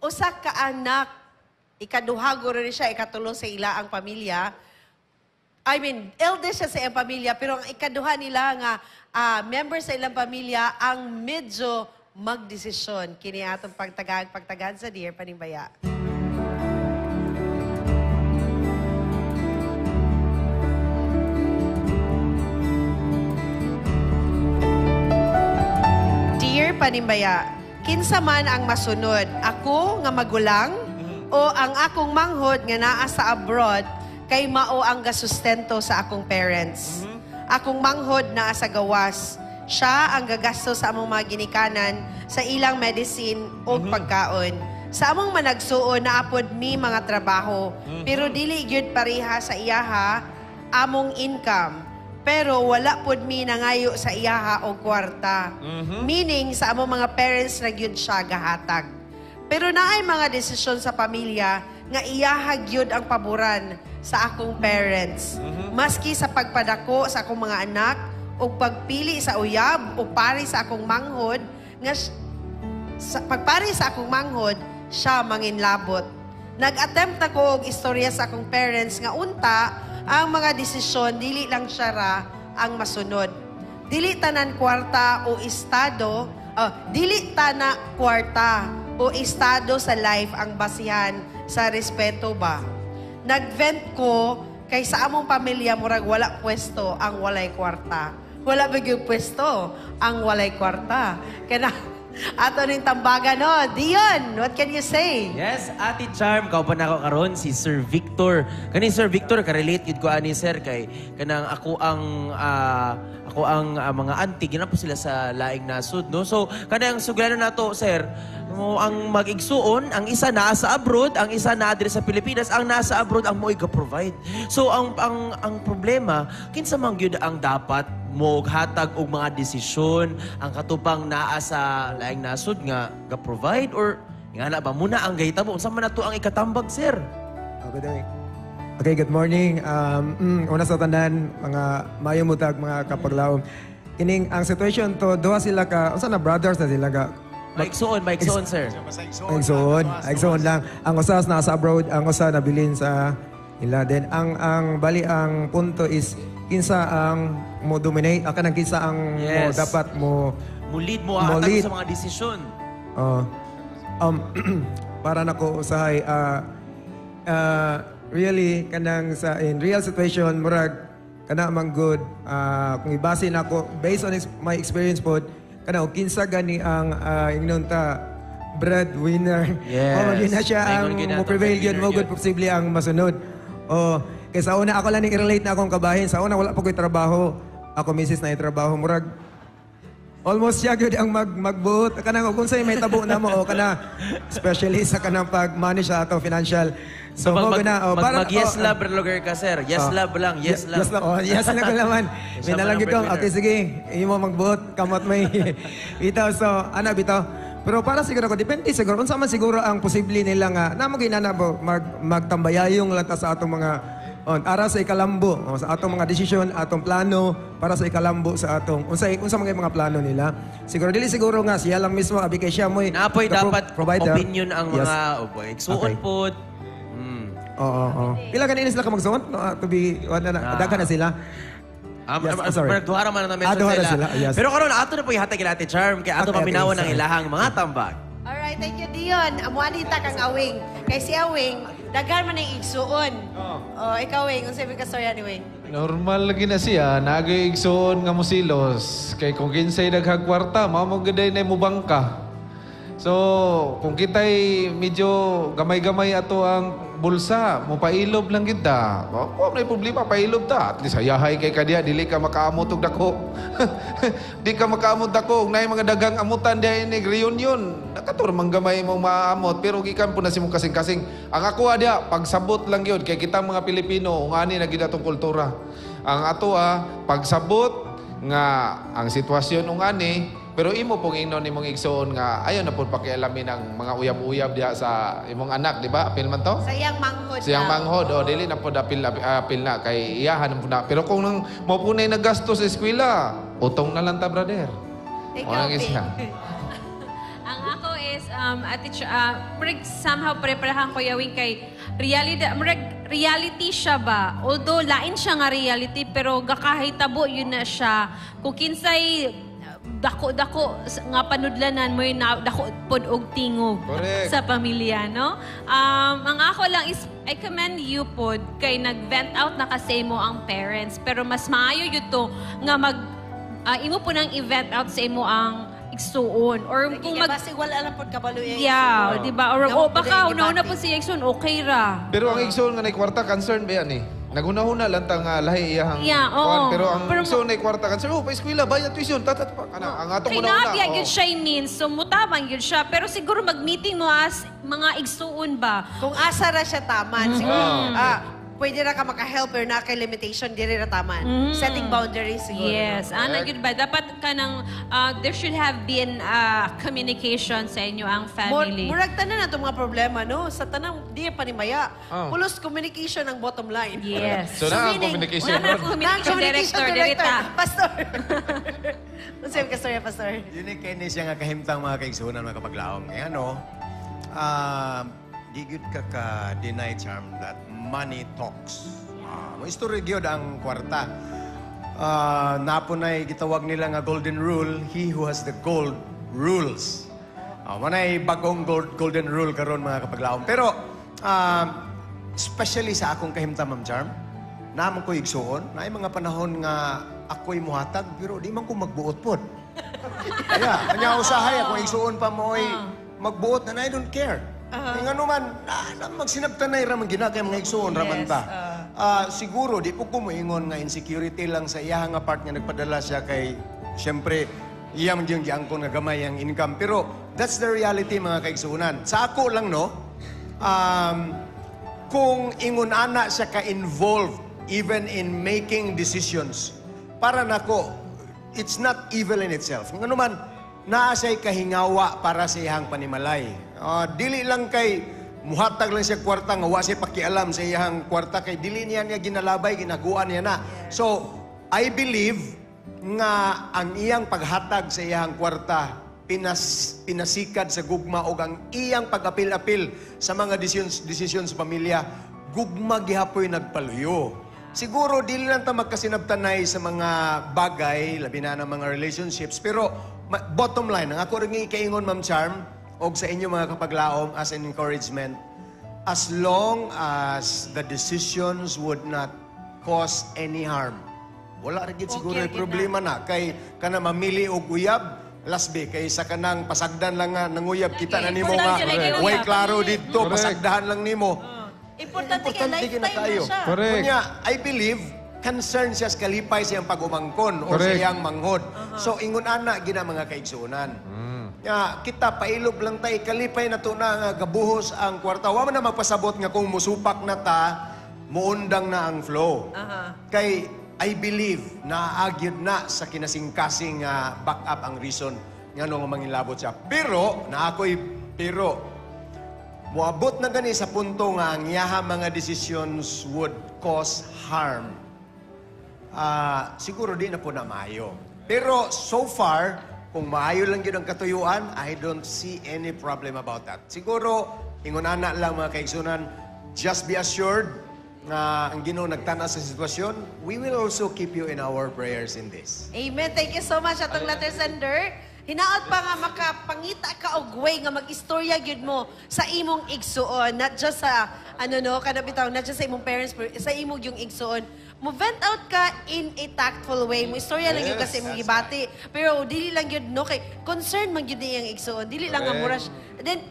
usa ka anak, ikaduha guro rin siya, ikatulo sa ila ang pamilya. I mean, eldest siya sa iyang pamilya, pero ang ikaduha nila nga member sa ilang pamilya ang medyo magdesisyon. Kini atong pagtagad sa Dear Panimbaya. Dear Panimbaya, kinsa man ang masunod, ako nga magulang o ang akong manghod nga naa sa abroad kay mao ang gasustento sa akong parents. Akong manghod naa sa gawas. Siya ang gagasto sa among mga ginikanan sa ilang medicine o pagkaon. Sa among managsuon naapod mi mga trabaho, pero dili gyud pareha sa iyaha among income. Pero wala pod mi nangayo sa iyaha o kwarta. Meaning sa among mga parents na gyud siya gahatag. Pero naay mga desisyon sa pamilya nga iyaha gyud ang paboran sa akong parents. Maski sa pagpadako sa akong mga anak o pagpili sa uyab o pari sa akong manghod, nga pagpari sa akong manghod, siya manginlabot. Nag-attempt ako og istorya sa akong parents nga unta ang mga desisyon, dili lang siya ra ang masunod. Dili tanan kwarta o estado, dili tana kwarta o estado sa life ang basihan sa respeto ba. Nag-vent ko kay sa among pamilya murag wala pwesto ang walay kwarta. Wala bigyo pwesto ang walay kwarta. Kaya ato ning tambagan, no? Dion, what can you say? Yes, Ate Charm, kauban ako karon si Sir Victor. Kani Sir Victor, ka-relate yun ko ani Sir kay kanang ako ang mga auntie ginapo sila sa laing nasud, no? So kanang suglanon nato Sir, mo ang mag-igsuon, ang isa naa sa abroad, ang isa naa diri sa Pilipinas, ang nasa abroad ang mo iga-provide. So ang problema, kinsa man gyud ang dapat mo hatag og mga desisyon, ang katubang naa sa laing nasud nga ga-provide or nga na ba muna ang gahitabo unsa man nato ang ikatambag Sir? Okay, good morning. Una sa tanan, mga mayo mutag, mga kapaglaom. Kining ang situation to, duha sila ka, unsa na brothers na sila ka. Maigsuon, Sir. Maigsuon lang. Ang usas nasa abroad, ang usa nabilin sa ila. Then ang bali ang punto is kinsa ang mo dominate, kanang kinsa ang mo dapat mo lead mo hatag sa mga desisyon. Para nako usahay really kanang sa in real situation murag kana man good kung ibase nako based on my experience pod kana kinsa gani ang ingnon ta breadwinner yun na siya ang mo prevail yun mo good posible ang masunod kaya sa una ako lang i-relate na akong kabahin sa una wala pa ko'y trabaho ako misis na trabaho murag almost siya gyud ang magbuot kanang kung say may tabo na mo o kana especially sa kanang pag-manage sa atong financial. So mo gina para yes love blogger ka Sir. Yes love lang, yes love. Yes na ko naman. Minalang gyud ko. Okay sige, imo magbuot kamot may itaw so ana bitaw. Pero para siguro ko depende siguro unsa man siguro ang posible nila nga namo ginana magtambayayong lang ta sa atong mga ara sa ikalambo sa atong mga desisyon, atong plano para sa ikalambo sa atong unsa mga plano nila. Siguro dili siguro nga siya lang mismo abi kay siya moy napoy dapat opinion ang mga igsuon pod. Pila kanina sila ka magsuon? To be daghan na sila. Duhara man na mention sila. Yes. Pero karon ato na po ihatag ila Ate Charm kay ato paminawan ang ilahang mga tambag. Alright, thank you Dion. Amuanita kang Awing. Kay si Awing, daghan man ang igsuon. Ikaw Wing, unsa may kastorya ni Wing? Normal lagi na siya, nagay igsuon nga musilos. Kay kung kinsay daghang kwarta, mao mo gaday na mo bangka. So, kung kita'y medyo gamay-gamay ato ang bulsa, mo pailob lang kita. Kung may problema, pailob ta. At least hayahay kay kadiya, dili ka makaamot og dako. Di ka makaamot dako. Nay mga dagang amutan diya inig reunion. Nakatur mang gamay mo maamot. Pero gikan po na si mong kasing-kasing. Ang ako diya, pagsabot lang yun. Kay kitang mga Pilipino, ungani na gid atong kultura. Ang ato pagsabot nga ang sitwasyon ungani, pero imo pong ingnon imong igsuon nga ayaw na po pakialamin ang mga uyab-uyab diha sa imong anak, di ba? Apil man to? Sayang manghod. Sayang manghod, dili na po apil na kay iyahan po na. Pero kung nang mo po na nagasto sa eskwela, utong na lang ta, brother. Ikaw, siya. Ang ako is Ate somehow pare-parehang ko yawing kay reality siya ba? Although lain siya nga reality pero gakahitabo yun na siya. Kung kinsay dako-dako nga panudlanan mo yun na dako pod og tingog Correct. sa pamilya, no? Ang ako lang is I commend you pod kay nag-vent out na kasi mo ang parents pero mas maayo yun to nga imo po nang i-vent out sa imo ang igsuon or kung Basi wala lang po kabalo yung yeah, di ba? Or Nga mo baka pwede una-una po ibati. si Exxon, okay ra. Pero ang igsoon nga na kwarta concern ba yan eh? Naguna-una lang ta nga lahi iyahang Yeah, kuwan. oo. Pero ang Pero igsoon na kwarta concern, pa eskwela, bayad tuition, tatat pa. Ang atong Kay una-una. nabiya yun siya means, so mutabang yun siya. Pero siguro mag-meeting mo as mga igsuon ba? Kung asa ra siya taman, siguro, pwede ra ka maka-help pero na kay limitation, di ra taman. Setting boundaries siguro. Yes. Ana, good ba? Dapat ka ng, there should have been communication sa inyo ang family. Murag tanan na itong mga problema, no? Sa tanang, di panimaya. Oh. Pulos communication ang bottom line. Yes. So na ang meaning, communication. Wala na communication director, direta. Pastor. Ano sa'yo ka, Pastor? Unique kay ni siya nga kahimtang mga kaigsunan mga kapaglaom. Eh ano, di gyud ka ka-deny charm that money talks. Mo istorya gyud ang kwarta. Napunay gitawag nila nga golden rule, he who has the gold rules. Manay bagong golden rule karon mga kapaglaom. Pero especially sa akong kahimtang Ma'am Charm, naman ko igsuon, naay mga panahon nga ako'y muhatag pero di man ko magbuot pod. Kaya, kanya usahay ako igsuon pa mo'y magbuot na I don't care. Nga naman, magsinabtanay raman ginagay mga igsuon raman ta. Siguro, di po ko moingon nga insecurity lang sa iya nga part nga nagpadala siya kay, siyempre, iya man yung giangkon nga gamay ang income. Pero, that's the reality mga kaigsuunan. Sa ako lang, no, kung ingon ana siya ka-involved even in making decisions, para nako, it's not evil in itself. Nga naman, naasay kahingawa para sa iyang panimalay. Dili lang kay muhatag lang siya kwarta nga wa siya pakialam sa iyang kwarta kay dili niya ginalabay, ginaguan niya na. So, I believe nga ang iyang paghatag sa iyang kwarta pinasikad sa gugma o ang iyang pag-apil-apil sa mga desisyon sa pamilya, gugma gihapoy nagpaluyo. Siguro, dili lang ta magkasinabtanay sa mga bagay, labi na ng mga relationships, pero bottom line, ang ako rin ikaingon, Ma'am Charm, o sa inyo mga kapaglaom as an encouragement, as long as the decisions would not cause any harm, wala rin siguro Okay, yung problema na. Kay kana mamili og uyab, lasbe, kay sa kanang pasagdan lang nga nanguyab, kita na nimo nga, Importante lagi ang way uyab. klaro dito, Correct. pasagdahan lang nimo. Importante kay lifetime na kayo. siya. Correct. Kunya, I believe, concern siya sa kalipay siyang pag-umangkon o Correct. siyang manghod. So, ingon ana, gina mga kaigsuunan. Kita, pailog lang tayo, kalipay na to na nga gabuhos ang kwarta. Wa man na magpasabot nga kung musupak na ta, muundang na ang flow. Kay, I believe, naagyod na sa kinasingkasing back up ang reason nga nung mangilabot siya. Pero, muabot na gani sa punto nga ang iyaha mga decisions would cause harm. Siguro di na po na maayo. Pero so far, kung maayo lang yun ang katuyuan, I don't see any problem about that. Siguro, ingunana lang mga kaigsunan, just be assured na ang Ginoo nagtana sa sitwasyon, we will also keep you in our prayers in this. Amen. Thank you so much atong letter sender. Hinaot pa nga makapangita ka og way nga mag-istorya gyud mo sa imong igsuon, not just sa kanabitaw, not just sa imong parents, pero sa imong yung igsuon. Mo vent out ka in a tactful way. Mo istorya lang gyud kasi imong gibati. Pero dili lang gyud no kay concern man gyud niyang igsuon. Dili lang nga mura. Then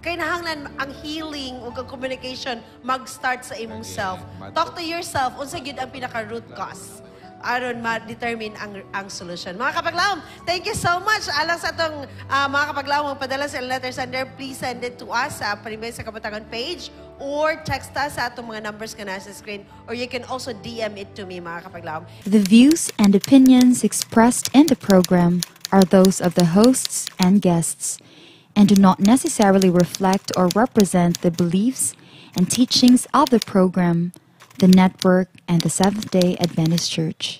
kay nahanglan ang healing ug ang communication mag-start sa imong self. Talk to yourself unsa gyud ang pinaka root cause aron ma-determine ang solution. Mga kapaglaom, thank you so much. Alang sa itong mga kapaglaom, magpadala sa letter sender, please send it to us sa Panimbay sa Kabatangan page or text us sa itong mga numbers ka na sa screen or you can also DM it to me, mga kapaglaom. The views and opinions expressed in the program are those of the hosts and guests and do not necessarily reflect or represent the beliefs and teachings of the program, the network, and the Seventh-day Adventist Church.